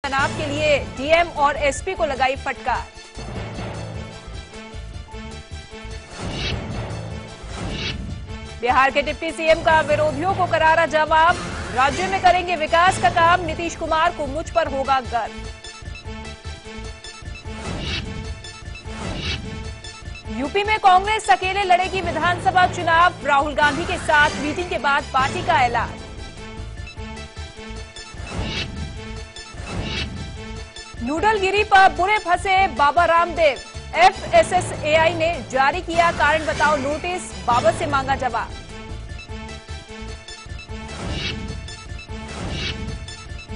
तनाव के लिए डीएम और एसपी को लगाई फटकार। बिहार के डिप्टी सीएम का विरोधियों को करारा जवाब, राज्य में करेंगे विकास का काम, नीतीश कुमार को मुझ पर होगा गर्व। यूपी में कांग्रेस अकेले लड़ेगी विधानसभा चुनाव, राहुल गांधी के साथ मीटिंग के बाद पार्टी का ऐलान। नूडलगिरी पर बुरे फंसे बाबा रामदेव, एफएसएसएआई ने जारी किया कारण बताओ नोटिस, बाबा से मांगा जवाब।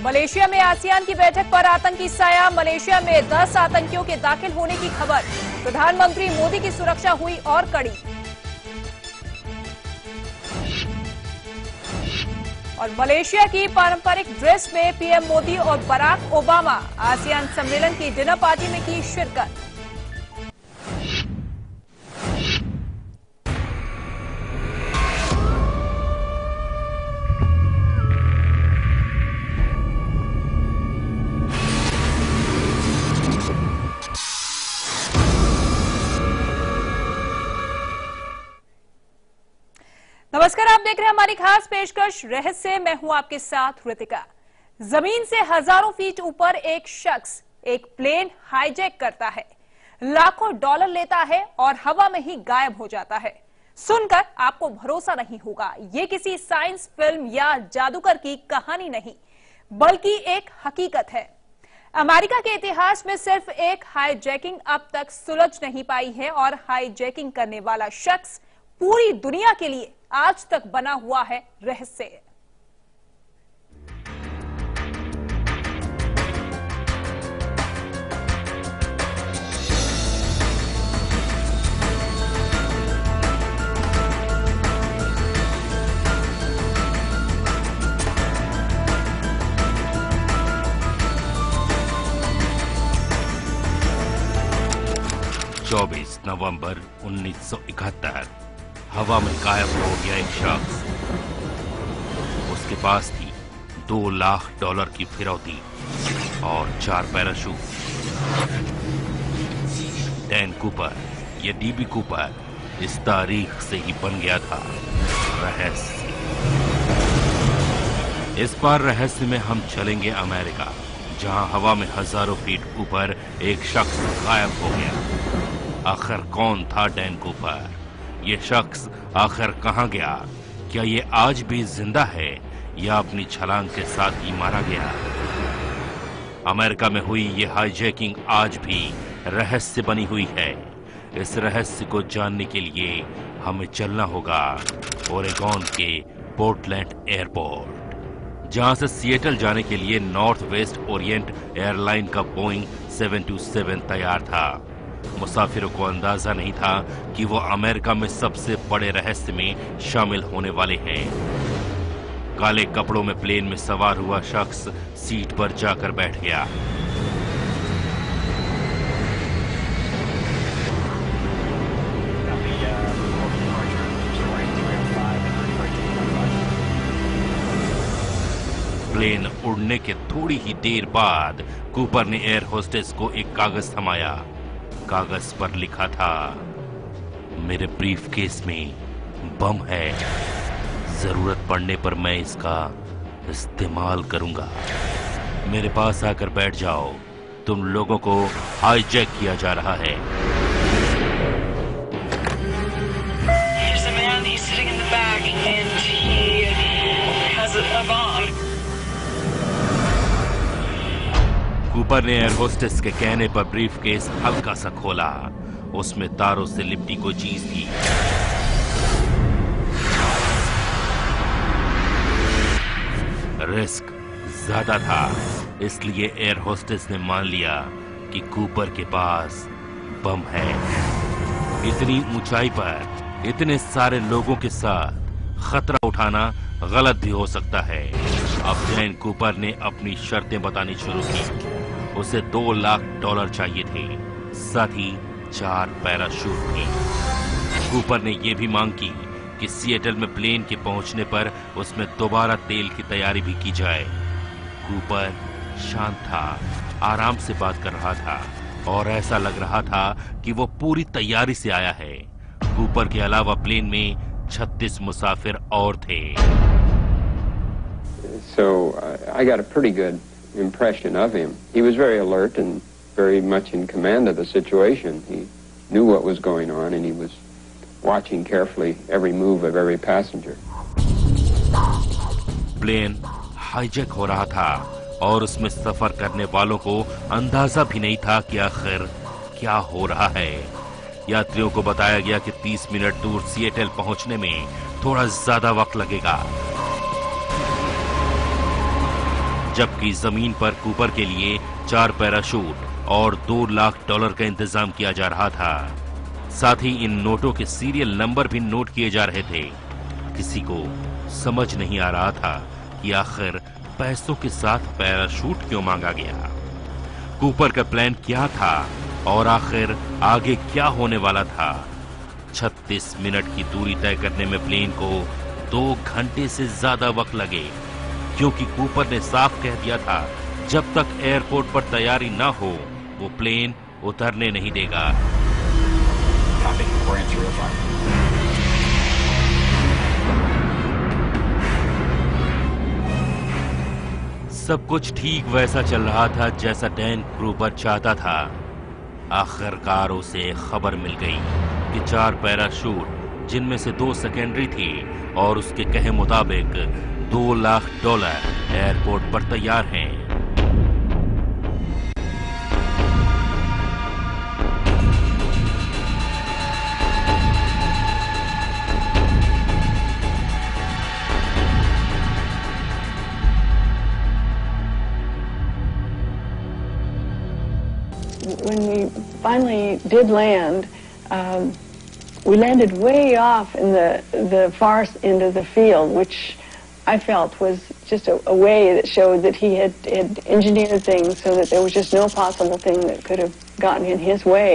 मलेशिया में आसियान की बैठक पर आतंकी साया, मलेशिया में 10 आतंकियों के दाखिल होने की खबर, प्रधानमंत्री मोदी की सुरक्षा हुई और कड़ी। और मलेशिया की पारंपरिक ड्रेस में पीएम मोदी और बराक ओबामा, आसियान सम्मेलन की डिनर पार्टी में की शिरकत। नमस्कार, आप देख रहे हैं हमारी खास पेशकश रहस्य। मैं हूं आपके साथ ऋतिका। जमीन से हजारों फीट ऊपर एक शख्स एक प्लेन हाईजैक करता है, लाखों डॉलर लेता है और हवा में ही गायब हो जाता है। सुनकर आपको भरोसा नहीं होगा, ये किसी साइंस फिल्म या जादूगर की कहानी नहीं, बल्कि एक हकीकत है। अमेरिका के इतिहास में सिर्फ एक हाईजैकिंग अब तक सुलझ नहीं पाई है और हाईजैकिंग करने वाला शख्स पूरी दुनिया के लिए आज तक बना हुआ है रहस्य। नवंबर 1971 हवा में गायब हो गया एक शख्स। उसके पास थी $2 लाख की फिरौती और 4 पैराशूट। डैन कूपर या डीबी कूपर इस तारीख से ही बन गया था रहस्य। इस बार रहस्य में हम चलेंगे अमेरिका, जहां हवा में हजारों फीट ऊपर एक शख्स गायब हो गया। आखिर कौन था डैन कूपर? ये शख्स आखिर कहां गया? क्या ये आज भी जिंदा है या अपनी छलांग के साथ ही मारा गया? अमेरिका में हुई ये हाईजैकिंग आज भी रहस्य बनी हुई है। इस रहस्य को जानने के लिए हमें चलना होगा ओरेगॉन के पोर्टलैंड एयरपोर्ट, जहां से सिएटल जाने के लिए नॉर्थ वेस्ट ओरिएंट एयरलाइन का बोइंग 727 तैयार था। मुसाफिरों को अंदाजा नहीं था कि वो अमेरिका में सबसे बड़े रहस्य में शामिल होने वाले हैं। काले कपड़ों में प्लेन में सवार हुआ शख्स सीट पर जाकर बैठ गया। प्लेन उड़ने के थोड़ी ही देर बाद कूपर ने एयर होस्टेस को एक कागज थमाया। कागज पर लिखा था, मेरे ब्रीफकेस में बम है, जरूरत पड़ने पर मैं इसका इस्तेमाल करूंगा। मेरे पास आकर बैठ जाओ, तुम लोगों को हाईजैक किया जा रहा है। कूपर ने एयर होस्टेस के कहने पर ब्रीफकेस हल्का सा खोला। उसमें तारों से लिपटी कोई चीज थी। रिस्क ज्यादा था, इसलिए एयर होस्टेस ने मान लिया कि कूपर के पास बम है। इतनी ऊंचाई पर इतने सारे लोगों के साथ खतरा उठाना गलत भी हो सकता है। अब डैन कूपर ने अपनी शर्तें बतानी शुरू की। उसे $2 लाख चाहिए थे, साथ ही 4 पैराशूट भी। कूपर ने यह भी मांग की कि सिएटल में प्लेन के पहुंचने पर उसमें दोबारा तेल की तैयारी भी की जाए। कूपर शांत था, आराम से बात कर रहा था और ऐसा लग रहा था कि वो पूरी तैयारी से आया है। कूपर के अलावा प्लेन में 36 मुसाफिर और थे। So I got a pretty good impression of him. He was very alert and very much in command of the situation. He knew what was going on and he was watching carefully every move of every passenger. Plane hijack हो रहा था और उसमें सफर करने वालों को अंदाजा भी नहीं था कि आखिर क्या हो रहा है। यात्रियों को बताया गया कि 30 मिनट दूर सिएटल पहुंचने में थोड़ा ज्यादा वक्त लगेगा, जबकि जमीन पर कूपर के लिए 4 पैराशूट और $2 लाख का इंतजाम किया जा रहा था। साथ ही इन नोटों के सीरियल नंबर भी नोट किए जा रहे थे। किसी को समझ नहीं आ रहा था कि आखिर पैसों के साथ पैराशूट क्यों मांगा गया। कूपर का प्लान क्या था और आखिर आगे क्या होने वाला था। 36 मिनट की दूरी तय करने में प्लेन को 2 घंटे से ज्यादा वक्त लगे, क्योंकि कूपर ने साफ कह दिया था जब तक एयरपोर्ट पर तैयारी ना हो वो प्लेन उतरने नहीं देगा। सब कुछ ठीक वैसा चल रहा था जैसा डैन कूपर चाहता था। आखिरकार उसे खबर मिल गई कि 4 पैराशूट, जिनमें से 2 सेकेंडरी थी, और उसके कहे मुताबिक $2 लाख एयरपोर्ट पर तैयार हैं। When we finally did land, we landed way off in the far end of the field, which I felt was just a way that showed that he had engineered things so that there was just no possible thing that could have gotten in his way.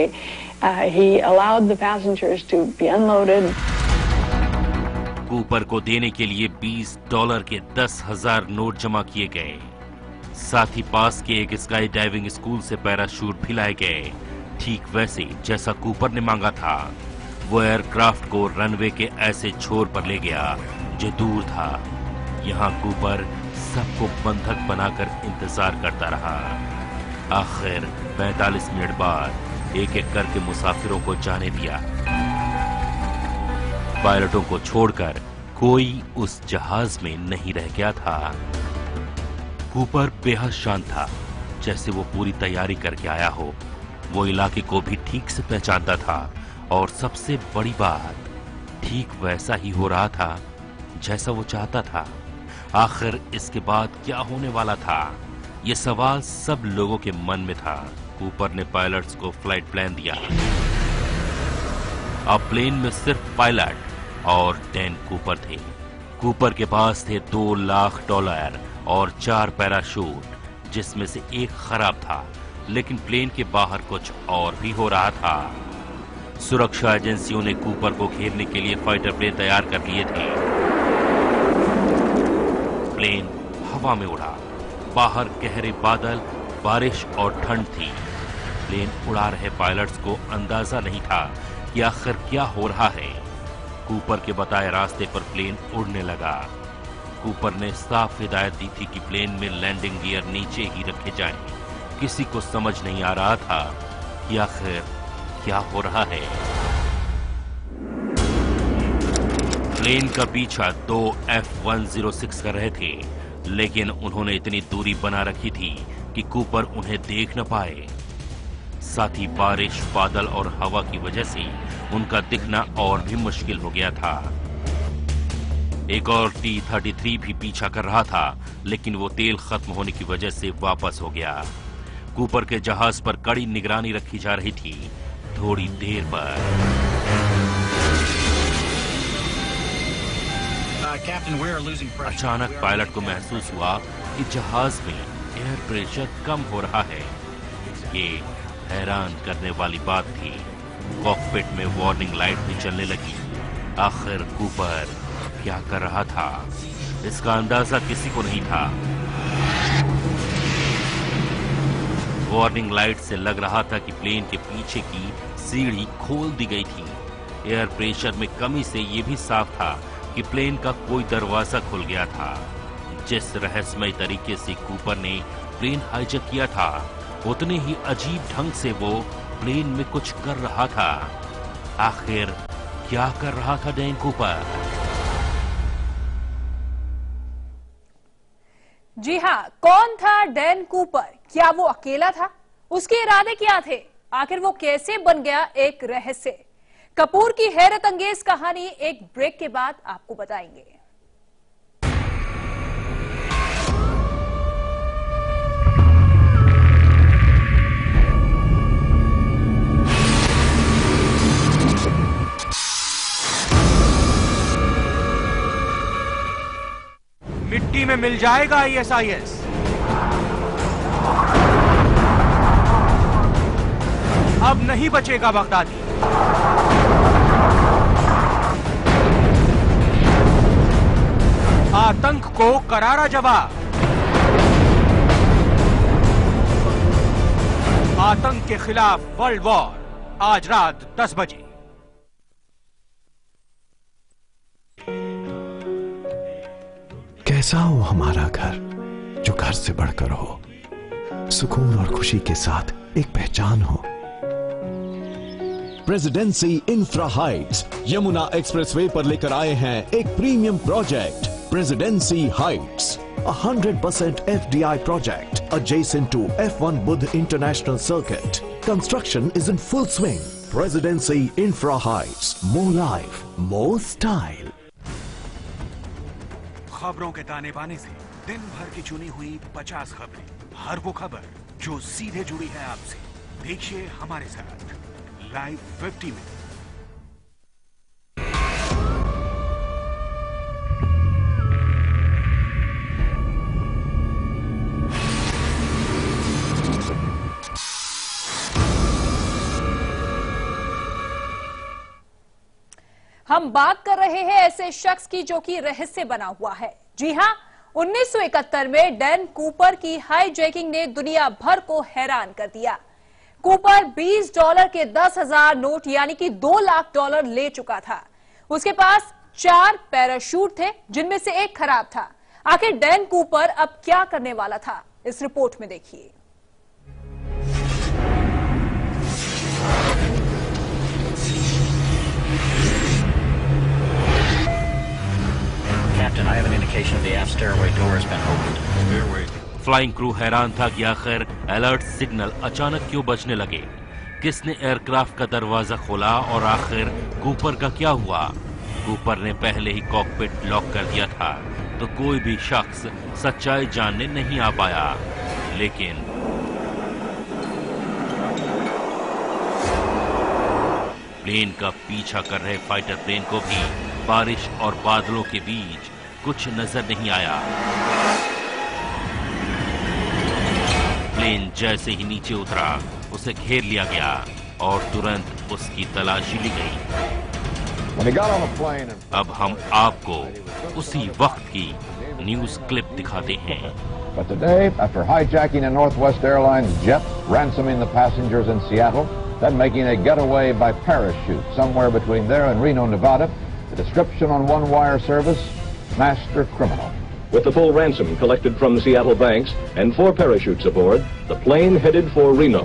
He allowed the passengers to be unloaded. Cooper को देने के लिए $20 के 10,000 note जमा किए गए। साथ ही पास के एक स्काई डाइविंग स्कूल से पैराशूट भी लाए गए, ठीक वैसे जैसा कूपर ने मांगा था। वो एयरक्राफ्ट को रनवे के ऐसे छोर पर ले गया जो दूर था। यहाँ कूपर सबको बंधक बनाकर इंतजार करता रहा। आखिर 45 मिनट बाद एक एक करके मुसाफिरों को जाने दिया। पायलटों को छोड़कर कोई उस जहाज में नहीं रह गया था। कूपर बेहद शांत था, जैसे वो पूरी तैयारी करके आया हो। वो इलाके को भी ठीक से पहचानता था और सबसे बड़ी बात, ठीक वैसा ही हो रहा था जैसा वो चाहता था। आखिर इसके बाद क्या होने वाला था, ये सवाल सब लोगों के मन में था। कूपर ने पायलट्स को फ्लाइट प्लान दिया। अब प्लेन में सिर्फ पायलट और डैन कूपर थे। कूपर के पास थे $2 लाख और 4 पैराशूट, जिसमें से एक खराब था, लेकिन प्लेन के बाहर कुछ और भी हो रहा था। सुरक्षा एजेंसियों ने कूपर को घेरने के लिए फाइटर प्लेन तैयार कर लिए थे। प्लेन हवा में उड़ा। बाहर गहरे बादल, बारिश और ठंड थी। प्लेन उड़ा रहे पायलट्स को अंदाजा नहीं था कि आखिर क्या हो रहा है। कूपर के बताए रास्ते पर प्लेन उड़ने लगा। कूपर ने साफ हिदायत दी थी कि प्लेन में लैंडिंग गियर नीचे ही रखे जाएं। किसी को समझ नहीं आ रहा था कि आखिर क्या हो रहा है। प्लेन का पीछा 2 F-106 कर रहे थे, लेकिन उन्होंने इतनी दूरी बना रखी थी कि कूपर उन्हें देख न पाए। साथ ही बारिश, बादल और हवा की वजह से उनका दिखना और भी मुश्किल हो गया था। एक और T-33 भी पीछा कर रहा था, लेकिन वो तेल खत्म होने की वजह से वापस हो गया। कूपर के जहाज पर कड़ी निगरानी रखी जा रही थी। थोड़ी देर पर अचानक पायलट को महसूस हुआ कि जहाज में एयर प्रेशर कम हो रहा है। ये हैरान करने वाली बात थी। कॉकपिट में वार्निंग लाइट भी चलने लगी। आखिर कूपर क्या कर रहा था, इसका अंदाजा किसी को नहीं था। वार्निंग लाइट से लग रहा था कि प्लेन के पीछे की सीढ़ी खोल दी गई थी। एयर प्रेशर में कमी से यह भी साफ था कि प्लेन का कोई दरवाजा खुल गया था। जिस रहस्यमय तरीके से कूपर ने प्लेन हाईजैक किया था, उतने ही अजीब ढंग से वो प्लेन में कुछ कर रहा था। आखिर क्या कर रहा था डैन कूपर? जी हां, कौन था डैन कूपर? क्या वो अकेला था? उसके इरादे क्या थे? आखिर वो कैसे बन गया एक रहस्य? कपूर की हैरत अंगेज कहानी एक ब्रेक के बाद आपको बताएंगे। मिट्टी में मिल जाएगा ISIS। अब नहीं बचेगा बगदादी। आतंक को करारा जवाब। आतंक के खिलाफ वर्ल्ड वॉर, आज रात 10 बजे। कैसा हो हमारा घर, जो घर से बढ़कर हो, सुकून और खुशी के साथ एक पहचान हो। Presidency infra Heights Yamuna expressway पर लेकर आए हैं एक premium project, presidency Heights, a 100% FDI project adjacent to F1 Budh International Circuit. Construction is in full swing. Presidency Infra Heights, more life, more style. खबरों के ताने बाने से दिन भर की चुनी हुई 50 खबरें, हर वो खबर जो सीधे जुड़ी है आपसे। देखिए हमारे साथ लाइव 50 में। हम बात कर रहे हैं ऐसे शख्स की जो कि रहस्य बना हुआ है। जी हां, 1971 में डैन कूपर की हाईजैकिंग ने दुनिया भर को हैरान कर दिया। कूपर $20 के 10,000 नोट यानी कि $2 लाख ले चुका था। उसके पास 4 पैराशूट थे, जिनमें से एक खराब था। आखिर डैन कूपर अब क्या करने वाला था, इस रिपोर्ट में देखिए। Captain, I have an indication the aft stairway door has been opened. Flying crew हैरान था कि आखिर अलर्ट सिग्नल अचानक क्यों बजने लगे। किसने एयरक्राफ्ट का दरवाजा खोला और आखिर कूपर का क्या हुआ? कूपर ने पहले ही कॉकपिट लॉक कर दिया था, तो कोई भी शख्स सच्चाई जानने नहीं आ पाया। लेकिन प्लेन का पीछा कर रहे फाइटर प्लेन को भी बारिश और बादलों के बीच कुछ नजर नहीं आया। प्लेन जैसे ही नीचे उतरा, उसे घेर लिया गया और तुरंत उसकी तलाशी ली गई। अब हम आपको उसी वक्त की न्यूज क्लिप दिखाते हैं। But today, after hijacking a Northwest Airlines jet, ransoming the passengers in Seattle, then making a getaway by parachute somewhere between there and Reno, Nevada, the description on one wire service, master criminal. With the full ransom collected from Seattle banks and 4 parachutes aboard, the plane headed for Reno.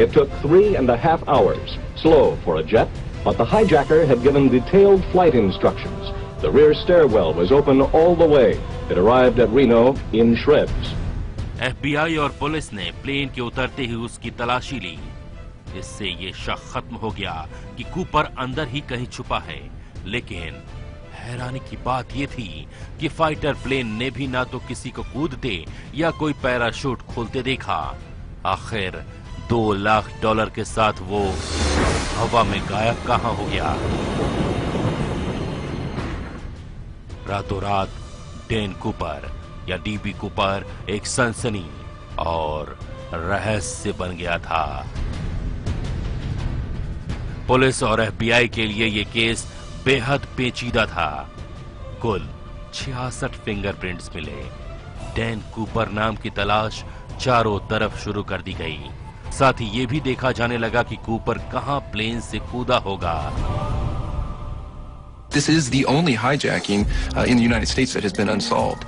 It took 3.5 hours, slow for a jet, but the hijacker had given detailed flight instructions. The rear stairwell was open all the way. It arrived at Reno in shreds. FBI और police ने plane के उतरते ही उसकी तलाशी ली। इससे ये शक खत्म हो गया कि कूपर अंदर ही कहीं छुपा है। लेकिन हैरानी की बात यह थी कि फाइटर प्लेन ने भी ना तो किसी को कूदते या कोई पैराशूट खोलते देखा। आखिर $2 लाख के साथ वो हवा में गायब कहां हो गया? रातों रात डैन कूपर या डीबी कूपर एक सनसनी और रहस्य बन गया था। पुलिस और FBI के लिए यह केस बेहद पेचीदा था। कुल 66 फिंगरप्रिंट्स मिले। डैन कूपर नाम की तलाश चारों तरफ शुरू कर दी गई। साथ ही ये भी देखा जाने लगा कि कूपर कहां प्लेन से कूदा होगा। This is the only hijacking in the United States that has been unsolved.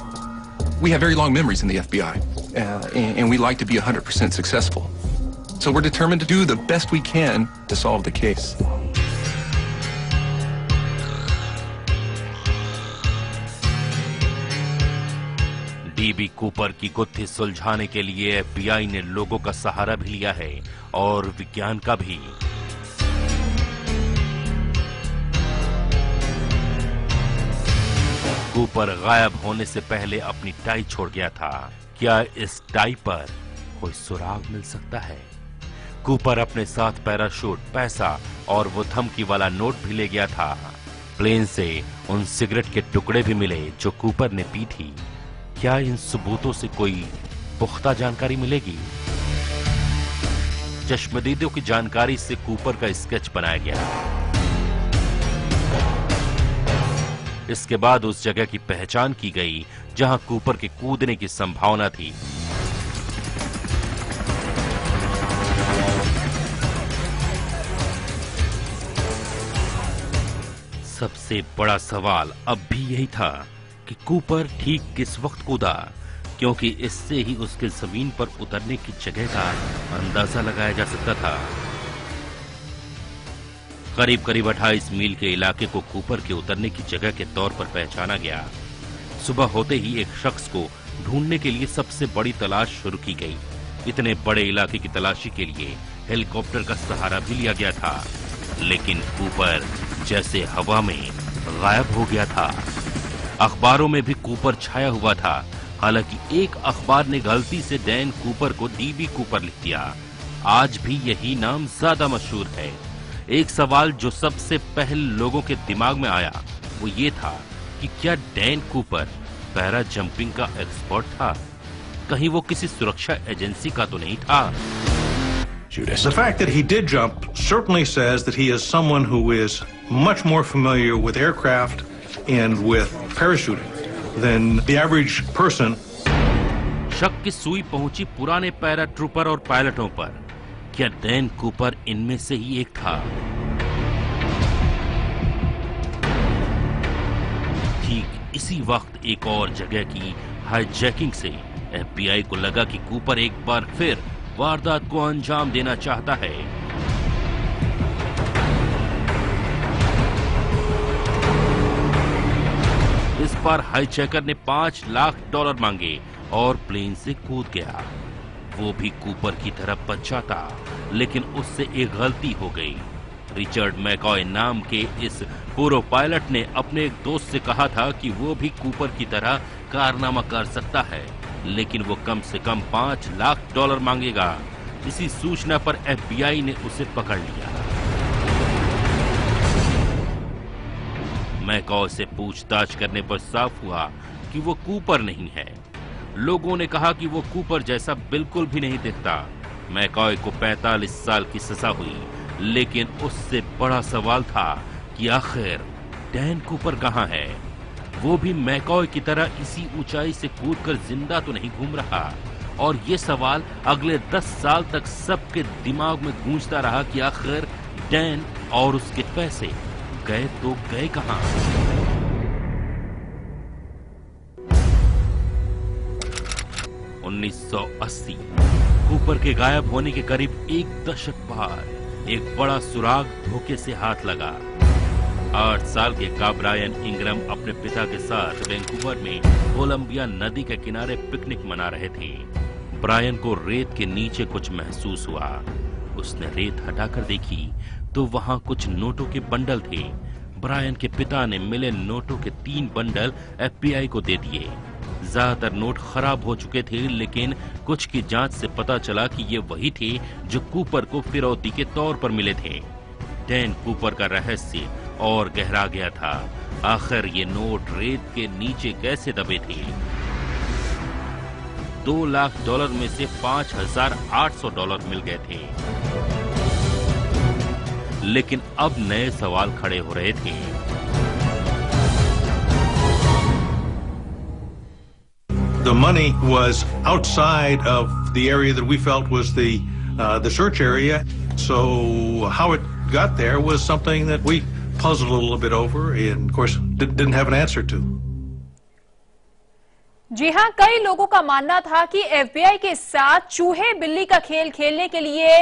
We have very long memories in the FBI, and we like to be 100% successful. So we're determined to do the best we can to solve the case. DB Cooper की गुत्थी सुलझाने के लिए FBI ने लोगों का सहारा भी लिया है और विज्ञान का भी। कूपर गायब होने से पहले अपनी टाई छोड़ गया था। क्या इस टाई पर कोई सुराग मिल सकता है? कूपर अपने साथ पैराशूट, पैसा और वो धमकी वाला नोट भी ले गया था। प्लेन से उन सिगरेट के टुकड़े भी मिले जो कूपर ने पी थी। क्या इन सबूतों से कोई पुख्ता जानकारी मिलेगी? चश्मदीदों की जानकारी से कूपर का स्केच बनाया गया। इसके बाद उस जगह की पहचान की गई जहां कूपर के कूदने की संभावना थी। सबसे बड़ा सवाल अब भी यही था कि कूपर ठीक किस वक्त कूदा, क्योंकि इससे ही उसके जमीन पर उतरने की जगह का अंदाजा लगाया जा सकता था। करीब करीब 28 मील के इलाके को कूपर के उतरने की जगह के तौर पर पहचाना गया। सुबह होते ही एक शख्स को ढूंढने के लिए सबसे बड़ी तलाश शुरू की गई। इतने बड़े इलाके की तलाशी के लिए हेलीकॉप्टर का सहारा भी लिया गया था, लेकिन कूपर जैसे हवा में गायब हो गया था। अखबारों में भी कूपर छाया हुआ था। हालांकि एक अखबार ने गलती से डैन कूपर को डीबी कूपर लिख दिया। आज भी यही नाम ज्यादा मशहूर है। एक सवाल जो सबसे पहले लोगों के दिमाग में आया वो ये था कि क्या डैन कूपर पैरा जंपिंग का एक्सपर्ट था? कहीं वो किसी सुरक्षा एजेंसी का तो नहीं था? The fact that he did jump certainly says that he is someone who is much more familiar with aircraft and with parachuting than the average person. शक की सुई पहुंची पुराने पैरा ट्रूपर और पायलटों पर। क्या डैन कूपर इनमें से ही एक था? ठीक इसी वक्त एक और जगह की हाईजैकिंग से एफबीआई को लगा कि कूपर एक बार फिर वारदात को अंजाम देना चाहता है। इस बार हाईजैकर ने $5 लाख मांगे और प्लेन से कूद गया। वो भी कूपर की तरफ बच जाता, लेकिन उससे एक गलती हो गई। रिचर्ड मैकॉय नाम के इस पूर्व पायलट ने अपने एक दोस्त से कहा था कि वो भी कूपर की तरह कारनामा कर सकता है, लेकिन वो कम से कम $5 लाख मांगेगा। इसी सूचना पर एफबीआई ने उसे पकड़ लिया। मैकॉय से पूछताछ करने पर साफ हुआ कि वो कूपर नहीं है। लोगों ने कहा कि वो कूपर जैसा बिल्कुल भी नहीं दिखता। मैकॉय को 45 साल की सजा हुई, लेकिन उससे बड़ा सवाल था कि आखिर डैन कूपर कहां है? वो भी मैकॉय की तरह इसी ऊंचाई से कूदकर जिंदा तो नहीं घूम रहा। और ये सवाल अगले 10 साल तक सबके दिमाग में गूंजता रहा कि आखिर डैन और उसके पैसे गए तो गए कहां? $1980 कूपर के गायब होने के करीब एक दशक बाद एक बड़ा सुराग धोखे से हाथ लगा। 8 साल के ब्रायन इंग्रम अपने पिता के साथ वैंकूवर में कोलंबिया नदी के किनारे पिकनिक मना रहे थे। ब्रायन को रेत के नीचे कुछ महसूस हुआ। उसने रेत हटाकर देखी तो वहां कुछ नोटों के बंडल थे। ब्रायन के पिता ने मिले नोटों के 3 बंडल एफबीआई को दे दिए। ज्यादातर नोट खराब हो चुके थे, लेकिन कुछ की जांच से पता चला कि ये वही थे जो कूपर को फिरौती के तौर पर मिले थे। डैन कूपर का रहस्य और गहरा गया था। आखिर ये नोट रेत के नीचे कैसे दबे थे? $2 लाख में से $5,800 मिल गए थे। लेकिन अब नए सवाल खड़े हो रहे थे। The money was outside of the area that we felt was the the search area. So how it got there was something that we puzzled a little bit over and, of course, didn't have an answer to. जी हां, कई लोगों का मानना था कि FBI के साथ चूहे बिल्ली का खेल खेलने के लिए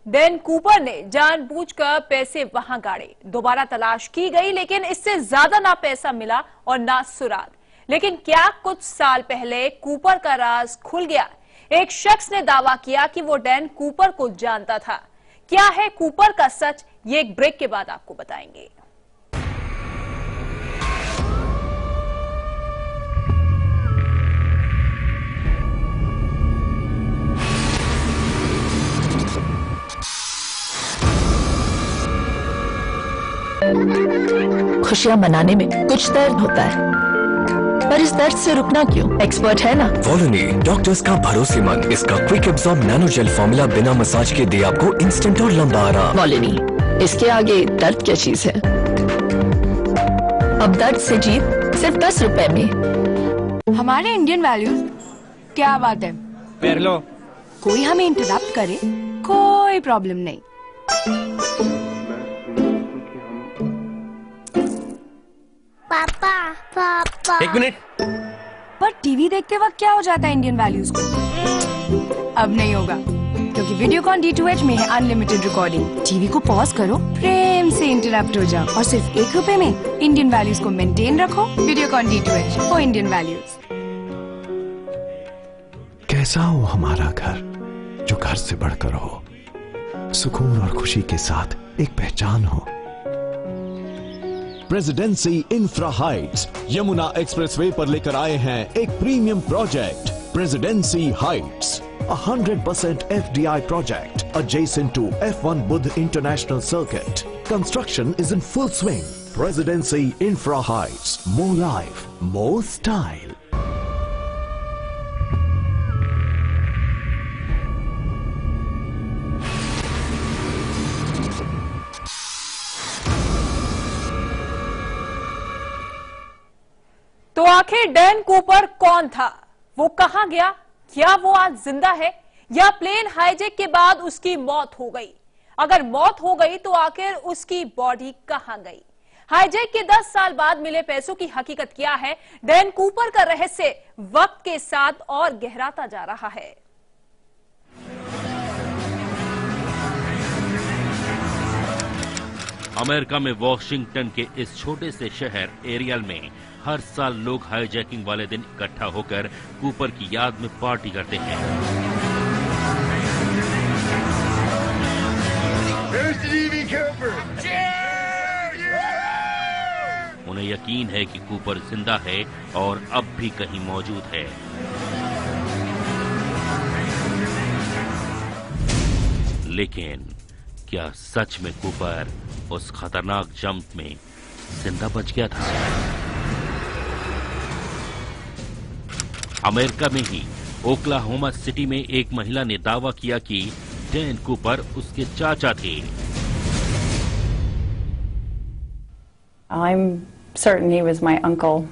डैन कूपर ने जानबूझकर पैसे वहां गाड़े। दोबारा तलाश की गई, लेकिन इससे ज्यादा ना पैसा मिला और ना सुराग। लेकिन क्या कुछ साल पहले कूपर का राज खुल गया? एक शख्स ने दावा किया कि वो डैन कूपर को जानता था। क्या है कूपर का सच, ये एक ब्रेक के बाद आपको बताएंगे। खुशियां मनाने में कुछ दर्द होता है, पर इस दर्द से रुकना क्यों? एक्सपर्ट है ना वोलिनी, डॉक्टर्स का भरोसेमंद। इसका quick absorb nano gel formula बिना मसाज के दे आपको इंस्टेंट और लंबा आराम। वोलिनी, इसके आगे दर्द क्या चीज है? अब दर्द से जीत सिर्फ 10 रुपए में। हमारे इंडियन वैल्यूज, क्या बात है। पैर लो। कोई हमें इंटरप्ट करे, कोई प्रॉब्लम नहीं। पापा। एक मिनट। पर टीवी देखते वक्त क्या हो जाता है इंडियन वैल्यूज को? अब नहीं होगा, क्योंकि वीडियोकॉन D2H में है अनलिमिटेड रिकॉर्डिंग। टीवी को पॉज करो, प्रेम से इंटरप्ट हो जाओ और सिर्फ 1 रुपए में इंडियन वैल्यूज को मेंटेन रखो। Videocon D2H for Indian values. कैसा हो हमारा घर, जो घर से बढ़कर हो, सुकून और खुशी के साथ एक पहचान हो। Presidency infra Heights Yamuna expressway पर लेकर आए हैं एक premium project, presidency Heights, 100% FDI project adjacent to F1 Budh International Circuit. Construction is in full swing. Presidency Infra Heights. More life, more style. तो आखिर डैन कूपर कौन था? वो कहां गया? क्या वो आज जिंदा है या प्लेन हाईजैक के बाद उसकी मौत हो गई? अगर मौत हो गई तो आखिर उसकी बॉडी कहां गई? हाईजैक के 10 साल बाद मिले पैसों की हकीकत क्या है? डैन कूपर का रहस्य वक्त के साथ और गहराता जा रहा है। अमेरिका में वॉशिंगटन के इस छोटे से शहर एरियल में हर साल लोग हाईजैकिंग वाले दिन इकट्ठा होकर कूपर की याद में पार्टी करते हैं। उन्हें यकीन है कि कूपर जिंदा है और अब भी कहीं मौजूद है। लेकिन क्या सच में कूपर उस खतरनाक जंप में जिंदा बच गया था? अमेरिका में ही ओक्लाहोमा सिटी में एक महिला ने दावा किया कि डैन कूपर उसके चाचा थे। I'm certain he was my uncle,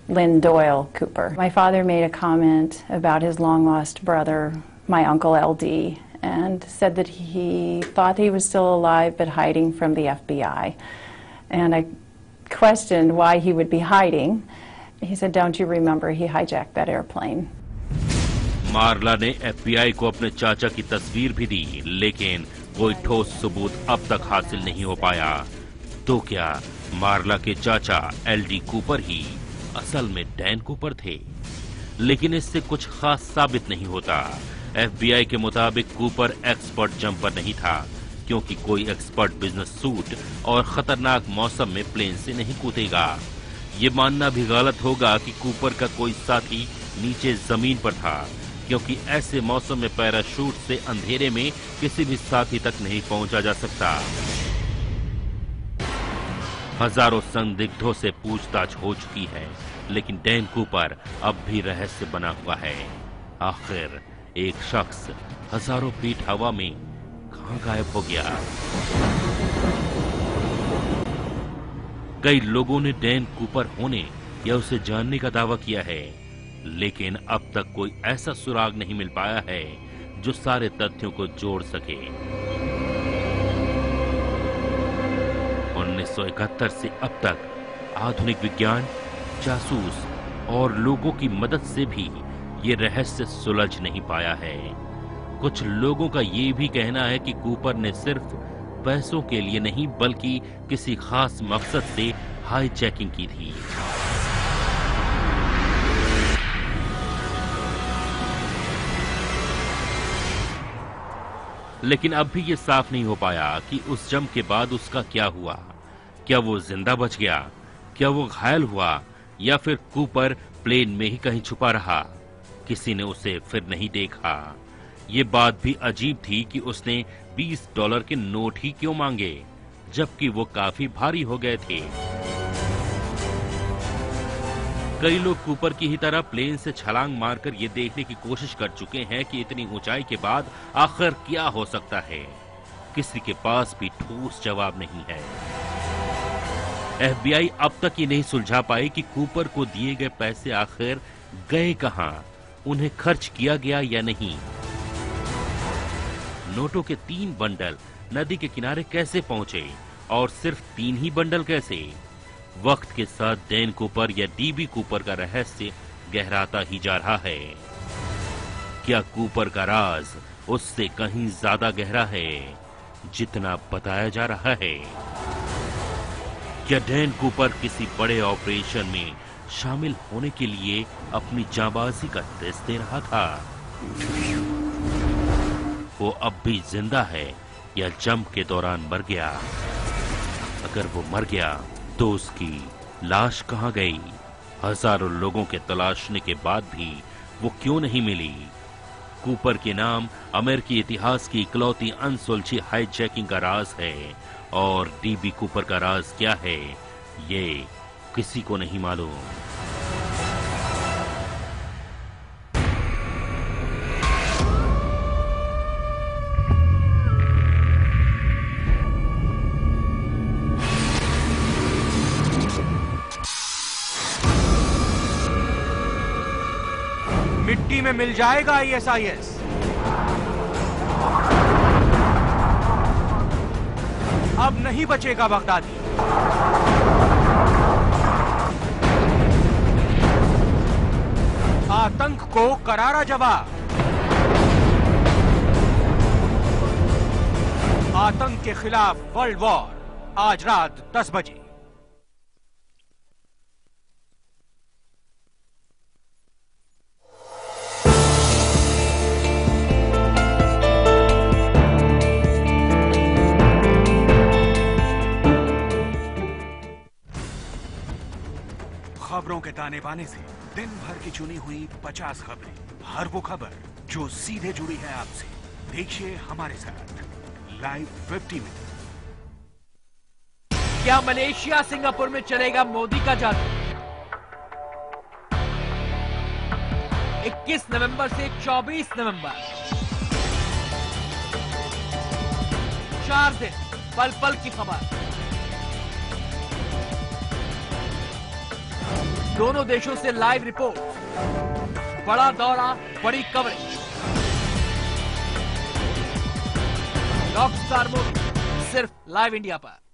Lynn Doyle Cooper. My father made a comment about his long-lost brother, my uncle LD, and said that he thought he was still alive but hiding from the FBI. And I questioned why he would be hiding. He said, "Don't you remember he hijacked that airplane?" Marla ने FBI को अपने चाचा की तस्वीर भी दी, लेकिन कोई ठोस सबूत अब तक हासिल नहीं हो पाया। तो क्या मार्ला के चाचा LD कूपर ही असल में डैन कूपर थे? लेकिन इससे कुछ खास साबित नहीं होता। FBI के मुताबिक कूपर एक्सपर्ट जंपर नहीं था, क्योंकि कोई एक्सपर्ट बिजनेस सूट और खतरनाक मौसम में प्लेन से नहीं कूदेगा। ये मानना भी गलत होगा कि कूपर का कोई साथी नीचे जमीन पर था, क्योंकि ऐसे मौसम में पैराशूट से अंधेरे में किसी भी साथी तक नहीं पहुंचा जा सकता। हजारों संदिग्धों से पूछताछ हो चुकी है, लेकिन डैन कूपर अब भी रहस्य बना हुआ है। आखिर एक शख्स हजारों फीट हवा में कहां गायब हो गया? कई लोगों ने डैन कूपर होने या उसे जानने का दावा किया है, लेकिन अब तक कोई ऐसा सुराग नहीं मिल पाया है जो सारे तथ्यों को जोड़ सके। 1971 से अब तक आधुनिक विज्ञान, जासूस और लोगों की मदद से भी ये रहस्य सुलझ नहीं पाया है। कुछ लोगों का ये भी कहना है कि कूपर ने सिर्फ पैसों के लिए नहीं बल्कि किसी खास मकसद से हाईजैकिंग की थी। लेकिन अब भी ये साफ नहीं हो पाया कि उस जंप के बाद उसका क्या हुआ। क्या वो जिंदा बच गया, क्या वो घायल हुआ, या फिर कूपर प्लेन में ही कहीं छुपा रहा। किसी ने उसे फिर नहीं देखा। ये बात भी अजीब थी कि उसने $20 के नोट ही क्यों मांगे, जबकि वो काफी भारी हो गए थे। कई लोग कूपर की ही तरह प्लेन से छलांग मारकर ये देखने की कोशिश कर चुके हैं कि इतनी ऊंचाई के बाद आखिर क्या हो सकता है। किसी के पास भी ठोस जवाब नहीं है। FBI अब तक ये नहीं सुलझा पाई कि कूपर को दिए गए पैसे आखिर गए कहां, उन्हें खर्च किया गया या नहीं। नोटों के 3 बंडल नदी के किनारे कैसे पहुंचे, और सिर्फ 3 ही बंडल कैसे? वक्त के साथ डैन कूपर या DB कूपर का रहस्य गहराता ही जा रहा है। क्या कूपर का राज उससे कहीं ज्यादा गहरा है जितना बताया जा रहा है? क्या डैन कूपर किसी बड़े ऑपरेशन में शामिल होने के लिए अपनी जांबाजी का टेस्ट दे रहा था? वो अब भी जिंदा है या जंप के दौरान मर गया? अगर वो मर गया तो उसकी लाश कहां गई? हजारों लोगों के तलाशने के बाद भी वो क्यों नहीं मिली? कूपर के नाम अमेरिकी इतिहास की इकलौती अनसुलझी हाईजैकिंग का राज है, और DB कूपर का राज क्या है ये किसी को नहीं मालूम। मिट्टी में मिल जाएगा ISIS। अब नहीं बचेगा बगदादी। आतंक को करारा जवाब। आतंक के खिलाफ वर्ल्ड वॉर, आज रात 10 बजे। खबरों के ताने बाने से दिन भर की चुनी हुई 50 खबरें, हर वो खबर जो सीधे जुड़ी है आपसे। देखिए हमारे साथ लाइव 50 में। क्या मलेशिया सिंगापुर में चलेगा मोदी का जादू? 21 नवंबर से 24 नवंबर, 4 दिन पल पल की खबर। दोनों देशों से लाइव रिपोर्ट, बड़ा दौरा, बड़ी कवरेज। रॉकस्टार मोदी सिर्फ लाइव इंडिया पर।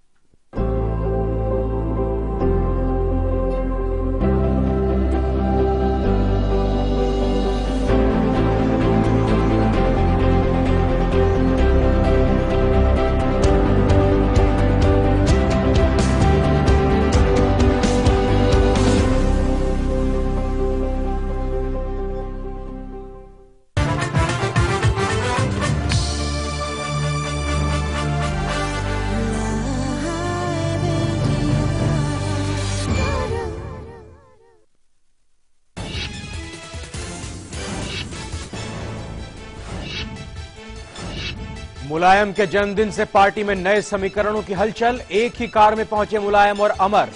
मुलायम के जन्मदिन से पार्टी में नए समीकरणों की हलचल। एक ही कार में पहुंचे मुलायम और अमर।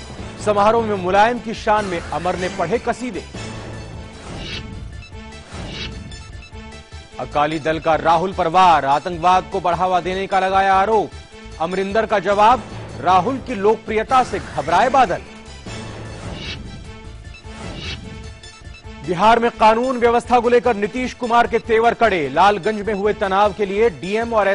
समारोह में मुलायम की शान में अमर ने पढ़े कसीदे। अकाली दल का राहुल पर वार, आतंकवाद को बढ़ावा देने का लगाया आरोप। अमरिंदर का जवाब, राहुल की लोकप्रियता से घबराए बादल। बिहार में कानून व्यवस्था को लेकर नीतीश कुमार के तेवर कड़े। लालगंज में हुए तनाव के लिए डीएम और